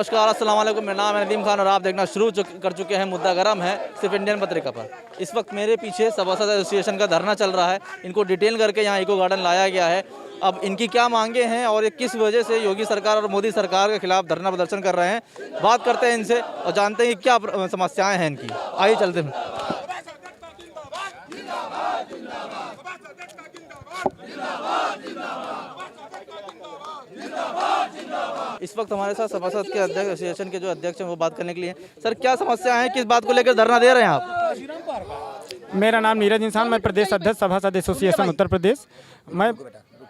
नमस्कार, अस्सलाम वालेकुम। मेरा नाम है नदीम खान और आप देखना शुरू कर चुके हैं मुद्दा गरम है सिर्फ इंडियन पत्रिका पर। इस वक्त मेरे पीछे सभासद एसोसिएशन का धरना चल रहा है। इनको डिटेल करके यहाँ इको गार्डन लाया गया है। अब इनकी क्या मांगे हैं और ये किस वजह से योगी सरकार और मोदी सरकार के खिलाफ धरना प्रदर्शन कर रहे हैं, बात करते हैं इनसे और जानते हैं कि क्या समस्याएँ हैं इनकी। आइए चलते हैं। इस वक्त हमारे साथ सभासद के अध्यक्ष एसोसिएशन के जो अध्यक्ष हैं वो बात करने के लिए। सर, क्या समस्या है, किस बात को लेकर धरना दे रहे हैं आप? मेरा नाम नीरज इंसान, मैं प्रदेश अध्यक्ष सभासद एसोसिएशन उत्तर प्रदेश। मैं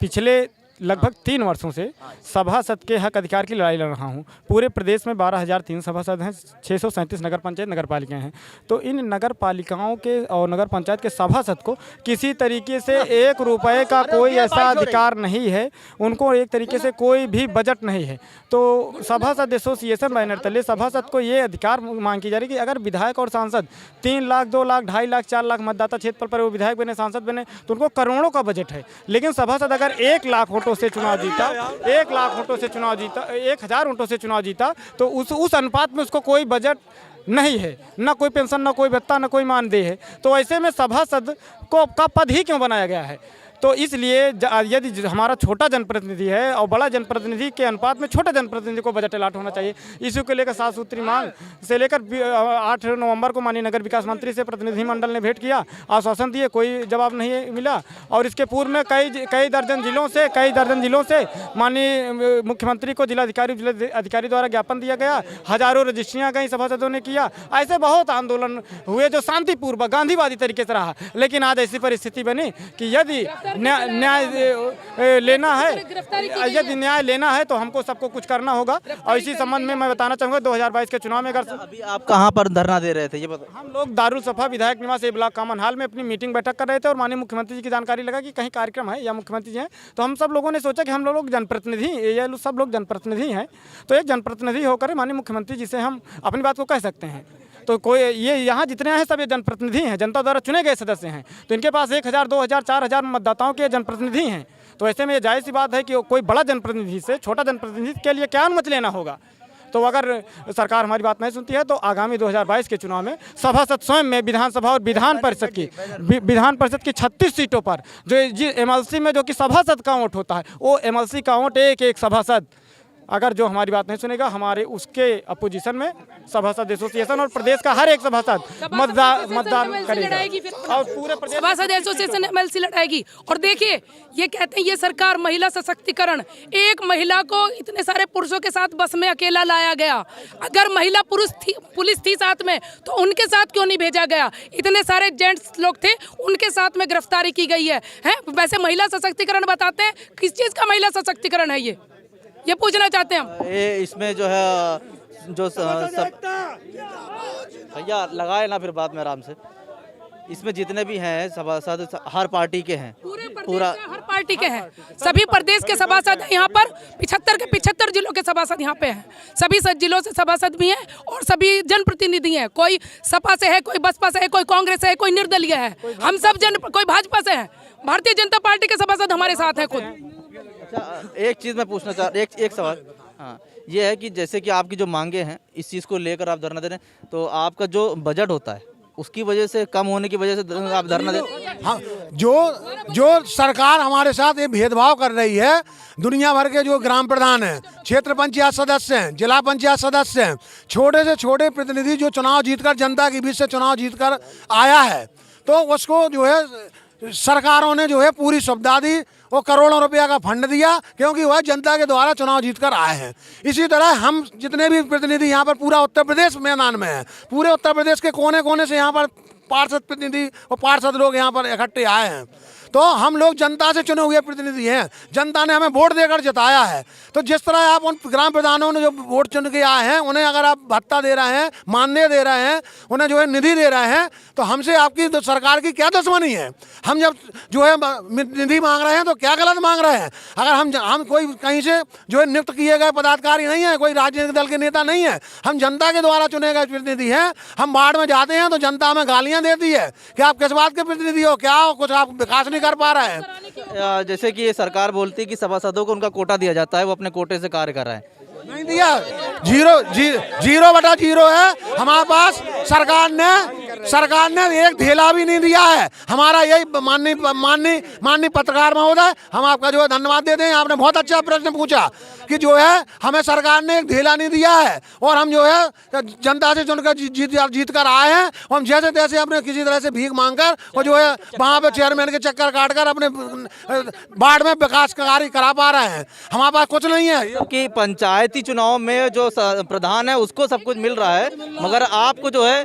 पिछले लगभग 3 वर्षों से सभासद के हक अधिकार की लड़ाई लड़ रहा हूं। पूरे प्रदेश में 12,003 सभासद हैं, 637 नगर पंचायत नगर पालिकाएँ हैं। तो इन नगर पालिकाओं के और नगर पंचायत के सभासद को किसी तरीके से 1 रुपये का कोई ऐसा अधिकार नहीं है, उनको एक तरीके से कोई भी बजट नहीं है। तो सभासद एसोसिएशन बैनर तले सभासद को ये अधिकार मांग की जा रही है कि अगर विधायक और सांसद 3 लाख, 2 लाख, 2.5 लाख, 4 लाख मतदाता क्षेत्र पर वो विधायक बने, सांसद बने, तो उनको करोड़ों का बजट है। लेकिन सभासद अगर 1 लाख वोटों से चुनाव जीता, 1 लाख वोटों से चुनाव जीता, 1000 वोटों से चुनाव जीता, तो उस अनुपात में उसको कोई बजट नहीं है, ना कोई पेंशन, ना कोई भत्ता, ना कोई मानदेय है। तो ऐसे में सभासद को का पद ही क्यों बनाया गया है? तो इसलिए यदि हमारा छोटा जनप्रतिनिधि है और बड़ा जनप्रतिनिधि के अनुपात में छोटे जनप्रतिनिधि को बजट अलाट होना चाहिए। इसी को लेकर 7 सूत्री मांग से लेकर 8 नवंबर को माननीय नगर विकास मंत्री से प्रतिनिधिमंडल ने भेंट किया, आश्वासन दिए, कोई जवाब नहीं मिला। और इसके पूर्व में कई दर्जन जिलों से माननीय मुख्यमंत्री को जिलाधिकारी द्वारा ज्ञापन दिया गया, हजारों रजिस्ट्रियाँ गई, सभासदों ने किया। ऐसे बहुत आंदोलन हुए जो शांतिपूर्वक गांधीवादी तरीके से रहा। लेकिन आज ऐसी परिस्थिति बनी कि यदि न्याय लेना है, यदि न्याय लेना है तो हमको सबको कुछ करना होगा। और इसी संबंध में मैं बताना चाहूँगा 2022 के चुनाव में अगर अभी आप कहाँ पर धरना दे रहे थे ये बता? हम लोग दारुल सफा विधायक निवास ए ब्लॉक कॉमन हॉल में अपनी मीटिंग बैठक कर रहे थे और माननीय मुख्यमंत्री जी की जानकारी लगा कि कहीं कार्यक्रम है या मुख्यमंत्री जी हैं। तो हम सब लोगों ने सोचा कि हम लोग जनप्रतिनिधि, ये सब लोग जनप्रतिनिधि हैं, तो एक जनप्रतिनिधि होकर माननीय मुख्यमंत्री जी से हम अपनी बात को कह सकते हैं। तो कोई ये यहाँ जितने हैं सब ये जनप्रतिनिधि हैं, जनता द्वारा चुने गए सदस्य हैं। तो इनके पास 1000, 2000, 4000 मतदाताओं के जनप्रतिनिधि हैं। तो ऐसे में ये जायज़ सी बात है कि कोई बड़ा जनप्रतिनिधि से छोटा जनप्रतिनिधि के लिए क्या अनुमति लेना होगा। तो अगर सरकार हमारी बात नहीं सुनती है तो आगामी 2022 के चुनाव में सभासद स्वयं में विधानसभा और विधान परिषद की 36 सीटों पर जो MLC में जो कि सभासद का वोट होता है, वो MLC का वोट एक सभासद, अगर जो हमारी बात नहीं सुनेगा, हमारे उसके अपोजिशन में सभासद एसोसिएशन और प्रदेश का हर एक सभासद मतदान करेगा और पूरे प्रदेश सभासद एसोसिएशन MLC लड़ाएगी। और देखिए, ये कहते हैं ये सरकार महिला सशक्तिकरण, एक महिला को इतने सारे पुरुषों के साथ बस में अकेला लाया गया। अगर महिला पुलिस थी साथ में तो उनके साथ क्यों नहीं भेजा गया? इतने सारे जेंट्स लोग थे, उनके साथ में गिरफ्तारी की गई है। वैसे महिला सशक्तिकरण बताते हैं, किस चीज़ का महिला सशक्तिकरण है ये पूछना चाहते हैं हम। ये इसमें जो है जो सब भैया लगाए ना, फिर बाद में आराम से। इसमें जितने भी हैं सभासद हर पार्टी के हैं, पूरा हर पार्टी के हैं, सभी प्रदेश के सभासद हैं यहाँ पर। 75 के 75 जिलों के सभासद यहाँ पे हैं, सभी जिलों से सभासद भी हैं और सभी जनप्रतिनिधि हैं। कोई सपा से है, कोई बसपा से है, कोई कांग्रेस से है, कोई निर्दलीय है, हम सब कोई भाजपा से है। भारतीय जनता पार्टी के सभासद हमारे साथ हैं खुद। एक चीज़ मैं पूछना चाह एक सवाल, हाँ, ये है कि जैसे कि आपकी जो मांगे हैं इस चीज़ को लेकर आप धरना दे रहे हैं, तो आपका जो बजट होता है उसकी वजह से, कम होने की वजह से आप धरना दे। हाँ, जो सरकार हमारे साथ ये भेदभाव कर रही है, दुनिया भर के जो ग्राम प्रधान हैं, क्षेत्र पंचायत सदस्य हैं, जिला पंचायत सदस्य हैं, छोटे से छोटे प्रतिनिधि जो चुनाव जीतकर जनता के बीच से चुनाव जीतकर आया है, तो उसको जो है सरकारों ने जो है पूरी सुविधा दी, वो करोड़ों रुपया का फंड दिया, क्योंकि वह जनता के द्वारा चुनाव जीतकर आए हैं। इसी तरह हम जितने भी प्रतिनिधि यहाँ पर पूरा उत्तर प्रदेश मैदान में हैं, पूरे उत्तर प्रदेश के कोने कोने से यहाँ पर पार्षद प्रतिनिधि और पार्षद लोग यहाँ पर इकट्ठे आए हैं। तो हम लोग जनता से चुने हुए प्रतिनिधि हैं, जनता ने हमें वोट देकर जिताया है। तो जिस तरह आप उन ग्राम प्रधानों ने जो वोट चुन के आए हैं, उन्हें अगर आप भत्ता दे रहे हैं, मानदेय दे रहे हैं, उन्हें जो है निधि दे रहे हैं, तो हमसे आपकी सरकार की क्या दुश्मनी है? हम जब जो है निधि मांग रहे हैं तो क्या गलत मांग रहे हैं? अगर हम कोई कहीं से जो है नियुक्त किए गए पदाधिकारी नहीं है, कोई राजनीतिक दल के नेता नहीं है, हम जनता के द्वारा चुने गए प्रतिनिधि हैं। हम बाढ़ में जाते हैं तो जनता हमें गालियाँ देती है कि आप किस बात के प्रतिनिधि हो, क्या हो, कुछ आप विकास नहीं कर पा रहे हैं। जैसे कि ये सरकार बोलती है कि सभासदों को उनका कोटा दिया जाता है, वो अपने कोटे से कार्य कर रहे हैं, नहीं दिया। 0/0 है हमारे पास। सरकार ने एक ढेला भी नहीं दिया है। हमारा यही माननीय पत्रकार महोदय, हम आपका जो है धन्यवाद देते हैं। आपने बहुत अच्छा प्रश्न पूछा कि जो है हमें सरकार ने एक ढेला नहीं दिया है, और हम जो है जनता से चुनकर जीत कर आए हैं। हम जैसे तैसे अपने किसी तरह से भीख मांगकर और जो है वहाँ पे चेयरमैन के चक्कर काटकर अपने वार्ड में विकास कार्य करा पा रहे हैं। हमारे पास कुछ नहीं है। कि पंचायती चुनाव में जो प्रधान है उसको सब कुछ मिल रहा है, मगर आपको जो है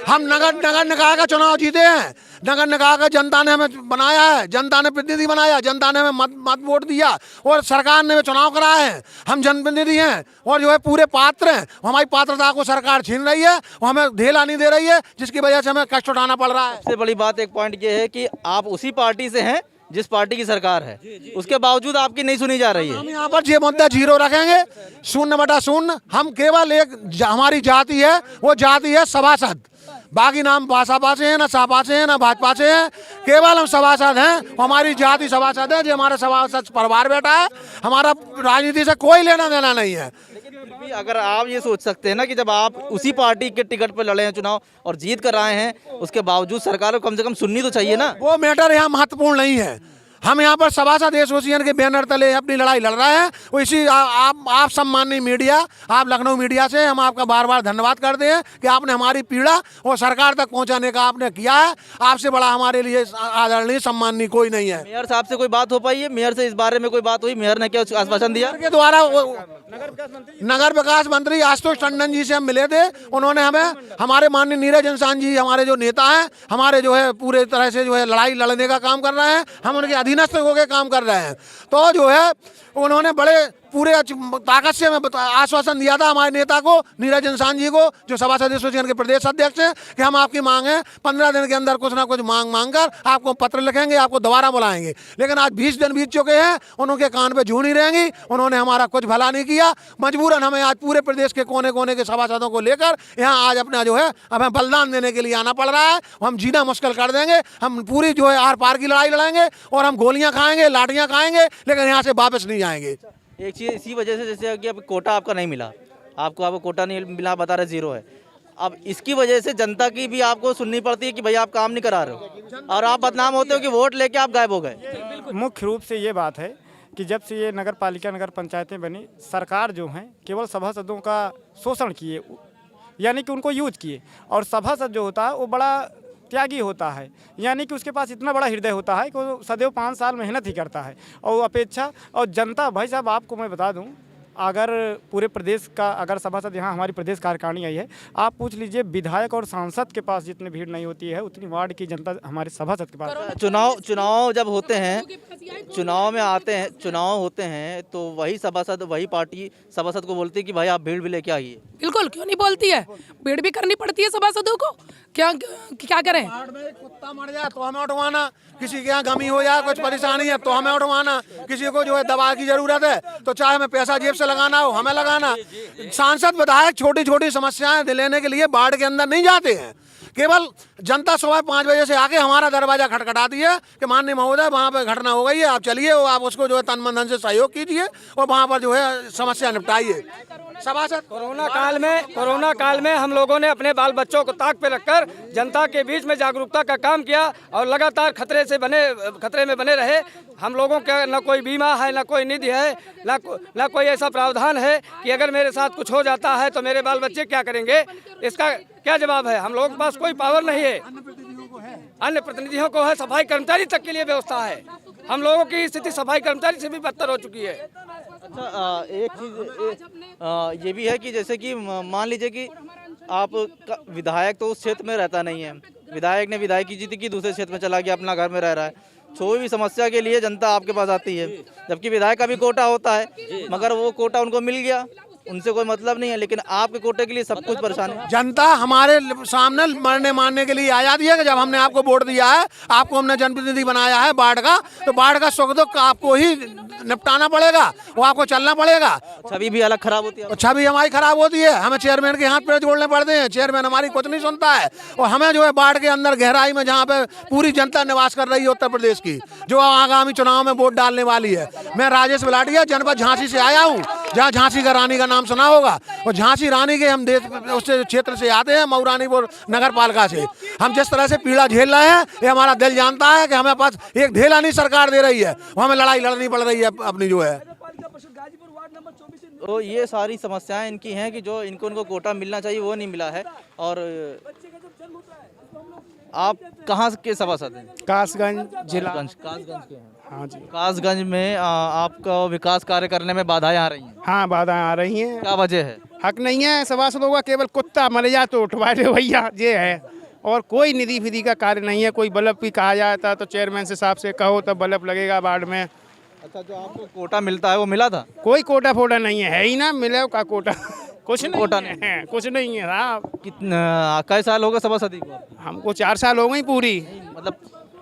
हम नगर निकाय का चुनाव जीते हैं। नगर निकाय का जनता ने हमें बनाया है, जनता ने प्रतिनिधि बनाया, जनता ने हमें मत वोट दिया और सरकार ने चुनाव कराए हैं। हम जनप्रतिनिधि हैं और जो है पूरे पात्र हैं। हमारी पात्रता को सरकार छीन रही है और हमें ढेला नहीं दे रही है, जिसकी वजह से हमें कष्ट उठाना पड़ रहा है। सबसे बड़ी बात एक पॉइंट ये है कि आप उसी पार्टी से हैं जिस पार्टी की सरकार है, उसके बावजूद आपकी नहीं सुनी जा रही है। हम यहाँ पर ये मुद्दा 0 रखेंगे, 0/0। हम केवल एक हमारी जाति है, वो जाति है सभासद। बाकी नाम भाजपा से है, ना सपा से है, ना भाजपा से है। केवल हम सभासद हैं। हमारी जाति सभासद है, जो हमारा सभासद परिवार बैठा है। हमारा राजनीति से कोई लेना देना नहीं है। लेकिन फिर भी अगर आप ये सोच सकते हैं ना कि जब आप उसी पार्टी के टिकट पर लड़े हैं चुनाव और जीत कर आए हैं, उसके बावजूद सरकार को कम से कम सुननी तो चाहिए ना। वो मैटर यहाँ महत्वपूर्ण नहीं है। हम यहाँ पर सभासद एसोसिएशन के बैनर तले अपनी लड़ाई लड़ रहे हैं। वो इसी आप सम्माननीय मीडिया, आप लखनऊ मीडिया से हम आपका बार बार धन्यवाद करते हैं कि आपने हमारी पीड़ा और सरकार तक पहुँचाने का आपने किया है। आपसे बड़ा हमारे लिए आदरणीय सम्माननीय कोई नहीं है। मेयर साहब से कोई बात हो पाई है? मेयर से इस बारे में कोई बात हुई? मेयर ने क्या आश्वासन दिया? के द्वारा नगर विकास मंत्री आशुतोष टंडन जी से हम मिले थे। उन्होंने हमें, हमारे माननीय नीरज इंसान जी हमारे जो नेता हैं, हमारे जो है पूरे तरह से जो है लड़ाई लड़ने का काम कर रहे हैं। हम उनके अधीनस्थ होकर काम कर रहे हैं। तो जो है उन्होंने बड़े पूरे ताकत से हमें आश्वासन दिया था, हमारे नेता को, नीरज इंसान जी को, जो सभासद एसोसिएशन के प्रदेश अध्यक्ष हैं, कि हम आपकी मांग है 15 दिन के अंदर कुछ ना कुछ मांग कर आपको पत्र लिखेंगे, आपको दोबारा बुलाएंगे। लेकिन आज 20 दिन बीत चुके हैं, उनके कान पे जू नहीं रहेंगी। उन्होंने हमारा कुछ भला नहीं किया। मजबूरन हमें आज पूरे प्रदेश के कोने कोने के सभासदों को लेकर यहाँ आज अपना जो है हमें बलिदान देने के लिए आना पड़ रहा है। हम जीना मुश्किल कर देंगे। हम पूरी जो है आर पार की लड़ाई लड़ेंगे और हम गोलियां खाएंगे, लाठियां खाएंगे, लेकिन यहाँ से वापस नहीं जाएंगे। एक चीज़ इसी वजह से, जैसे कि अब कोटा आपका नहीं मिला, आपको कोटा नहीं मिला, बता रहे 0 है। अब इसकी वजह से जनता की भी आपको सुननी पड़ती है कि भाई आप काम नहीं करा रहे हो, और आप बदनाम होते हो कि वोट लेके आप गायब हो गए। मुख्य रूप से ये बात है कि जब से ये नगर पालिका, नगर पंचायतें बनी, सरकार जो है केवल सभासदों का शोषण किए, यानी कि उनको यूज किए। और सभासद जो होता है वो बड़ा त्यागी होता है, यानी कि उसके पास इतना बड़ा हृदय होता है कि वो सदैव 5 साल मेहनत ही करता है। और अपेक्षा और जनता, भाई साहब आपको मैं बता दूं, अगर पूरे प्रदेश का अगर सभासद, यहाँ हमारी प्रदेश कार्यकारिणी आई है, आप पूछ लीजिए विधायक और सांसद के पास जितनी भीड़ नहीं होती है उतनी वार्ड की जनता हमारे सभासद के पास। चुनाव जब होते हैं, चुनाव में आते हैं, चुनाव होते हैं तो वही सभासद, वही पार्टी सभासद को बोलती है कि भाई आप भीड़ भी लेके आइए। बिल्कुल, क्यों नहीं बोलती है? भीड़ भी करनी पड़ती है सभासदों को। क्या करें? कुत्ता मर जाए तो हमें उठवाना, किसी के यहाँ गमी हो जाए, कुछ परेशानी है तो हमें उठवाना, किसी को जो है दवा की जरूरत है तो चाहे हमें पैसा जेब से लगाना हो हमें लगाना। सांसद विधायक छोटी छोटी समस्याएं लेने के लिए वार्ड के अंदर नहीं जाते हैं। केवल जनता सुबह 5 बजे से आके हमारा दरवाजा खटखटाती है कि माननीय महोदय वहाँ पे घटना हो गई है, आप चलिए, आप उसको जो है तन मन धन से सहयोग कीजिए और वहाँ पर जो है समस्या निपटाइए। सभासद कोरोना काल में हम लोगों ने अपने बाल बच्चों को ताक पे रखकर जनता के बीच में जागरूकता का काम किया और लगातार खतरे में बने रहे। हम लोगों का न कोई बीमा है, न कोई निधि है, न कोई ऐसा प्रावधान है कि अगर मेरे साथ कुछ हो जाता है तो मेरे बाल बच्चे क्या करेंगे। इसका क्या जवाब है? हम लोगों के पास कोई पावर नहीं है। अन्य प्रतिनिधियों को है, सफाई कर्मचारी तक के लिए व्यवस्था है। हम लोगों की स्थिति सफाई कर्मचारी से भी बदतर हो चुकी है। अच्छा, एक चीज़ ये भी है कि जैसे कि मान लीजिए कि आप विधायक तो उस क्षेत्र में रहता नहीं है, विधायक ने विधायकी जीती की दूसरे क्षेत्र में चला गया, अपना घर में रह रहा है। कोई भी समस्या के लिए जनता आपके पास आती है, जबकि विधायक का भी कोटा होता है, मगर वो कोटा उनको मिल गया, उनसे कोई मतलब नहीं है। लेकिन आपके कोटे के लिए सब कुछ परेशान है। जनता हमारे सामने मरने मारने के लिए आ जाती है कि जब हमने आपको वोट दिया है, आपको हमने जनप्रतिनिधि बनाया है वार्ड का, तो वार्ड का सुख दुख आपको ही निपटाना पड़ेगा, वो आपको चलना पड़ेगा। छवि भी अलग खराब होती है। छवि हमारी खराब होती है, हमें चेयरमैन के हाथ पैर जोड़ने पड़ते हैं, चेयरमैन हमारी कुछ नहीं सुनता है। और हमें जो है वार्ड के अंदर गहराई में जहाँ पे पूरी जनता निवास कर रही है उत्तर प्रदेश की, जो आगामी चुनाव में वोट डालने वाली है। मैं राजेश बिलाटिया जनपद झांसी से आया हूँ। जहाँ झांसी का रानी का नाम सुना होगा, और झांसी रानी के हम देश उससे क्षेत्र से आते हैं, मऊरानीपुर नगर पालिका से। हम जिस तरह से पीड़ा झेल रहे हैं, ये हमारा दिल जानता है कि हमें पास एक ढेला नहीं सरकार दे रही है, वो हमें लड़ाई लड़नी पड़ रही है अपनी जो है। तो ये सारी समस्याएं इनकी हैं कि जो इनको कोटा मिलना चाहिए वो नहीं मिला है। और आप कहाँ के सभासद हैं? कासगंज जिला। कासगंज के हैं। हाँ जी। कासगंज में आपका विकास कार्य करने में बाधाएं आ रही हैं। हाँ, बाधाएं आ रही हैं। क्या वजह है? हक नहीं है सभासदों का, केवल कुत्ता मर जाए तो उठवा दे भैया, ये है। और कोई निधि फिधि का कार्य नहीं है। कोई बल्ब भी कहा जाता तो चेयरमैन से साहब से कहो तब बल्ब लगेगा वार्ड में। अच्छा, जो आपको कोटा मिलता है वो मिला था? कोई कोटा फोटा नहीं है ही ना, मिले का कोटा कुछ नहीं कोटा है, कुछ नहीं है साहब। कितना कई साल हो गए सभासदी को? हमको 4 साल हो गई पूरी। मतलब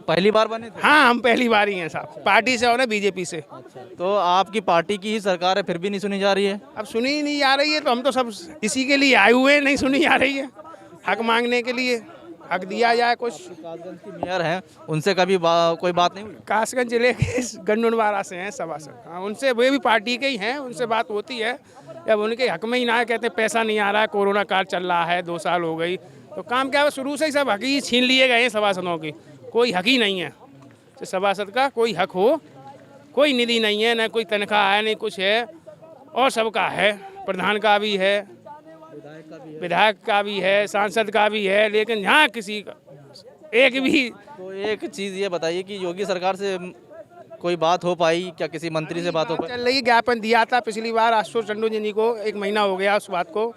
पहली बार बने थे? हाँ, हम पहली बार ही हैं साहब, पार्टी से और बीजेपी से। अच्छा, तो आपकी पार्टी की ही सरकार है, फिर भी नहीं सुनी जा रही है? अब सुनी ही नहीं आ रही है, तो हम तो सब इसी के लिए आए हुए हैं, नहीं सुनी आ रही है। हक मांगने के लिए, हक दिया जाए कुछ। कासगंज की मेयर हैं, उनसे कभी कोई बात नहीं हुई? कासगंज जिले के गंडुनवाड़ा से हैं सभासद। हाँ, उनसे वे भी पार्टी के ही हैं, उनसे बात होती है। जब उनके हक में ही ना है, कहते हैं पैसा नहीं आ रहा है, कोरोना काल चल रहा है, 2 साल हो गई, तो काम क्या है, शुरू से ही सब हक ही छीन लिए गए हैं सभासदों की। कोई हक ही नहीं है तो सभासद का, कोई हक हो, कोई निधि नहीं है, न कोई तनख्वाह है, नहीं कुछ है। और सबका है, प्रधान का भी है, विधायक का भी है, सांसद का भी है, लेकिन यहाँ किसी का एक भी। तो एक चीज़ ये बताइए कि योगी सरकार से कोई बात हो पाई क्या? किसी मंत्री से बात हो पाई? चल रही, ज्ञापन दिया था पिछली बार आशुतोष टंडन जी को, 1 महीना हो गया उस बात को,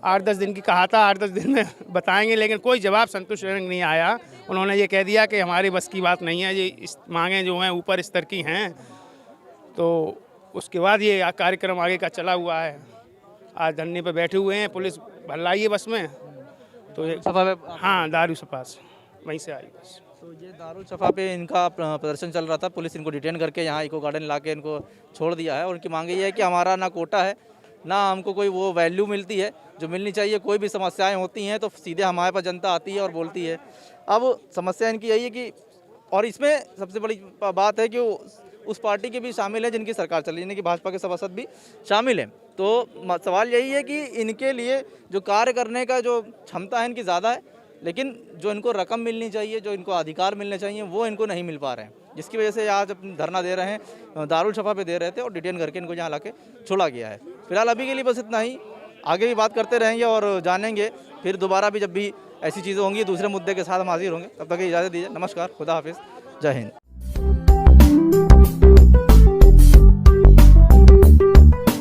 8-10 दिन की कहा था, 8-10 दिन में बताएंगे, लेकिन कोई जवाब संतुष्टिजनक नहीं आया। उन्होंने ये कह दिया कि हमारी बस की बात नहीं है, ये इस मांगें जो हैं ऊपर स्तर की हैं। तो उसके बाद ये कार्यक्रम आगे का चला हुआ है। आज धरने पे बैठे हुए हैं, पुलिस भल्लाई है बस में, तो सफा पे? हाँ, दारू सफा से वहीं से आई बस। तो ये दारुल सफा पे इनका प्रदर्शन चल रहा था, पुलिस इनको डिटेन करके यहाँ इको गार्डन ला के इनको छोड़ दिया है। और उनकी मांग ये है कि हमारा ना कोटा है, ना हमको कोई वो वैल्यू मिलती है जो मिलनी चाहिए। कोई भी समस्याएं होती हैं तो सीधे हमारे पास जनता आती है और बोलती है। अब समस्या इनकी यही है कि, और इसमें सबसे बड़ी बात है कि उस पार्टी के भी शामिल हैं जिनकी सरकार चल रही है, यानी कि भाजपा के सभासद भी शामिल हैं। तो सवाल यही है कि इनके लिए जो कार्य करने का जो क्षमता है इनकी ज़्यादा है, लेकिन जो इनको रकम मिलनी चाहिए, जो इनको अधिकार मिलने चाहिए, वो इनको नहीं मिल पा रहे हैं, जिसकी वजह से आज धरना दे रहे हैं। दारुल सफा पे दे रहे थे और डिटेन करके इनको यहाँ लाके छोड़ा गया है। फिलहाल अभी के लिए बस इतना ही, आगे भी बात करते रहेंगे और जानेंगे। फिर दोबारा भी जब भी ऐसी चीज़ें होंगी दूसरे मुद्दे के साथ हम हाजिर होंगे। तब तक इजाज़त दीजिए। नमस्कार, खुदा हाफिज़, जय हिंद।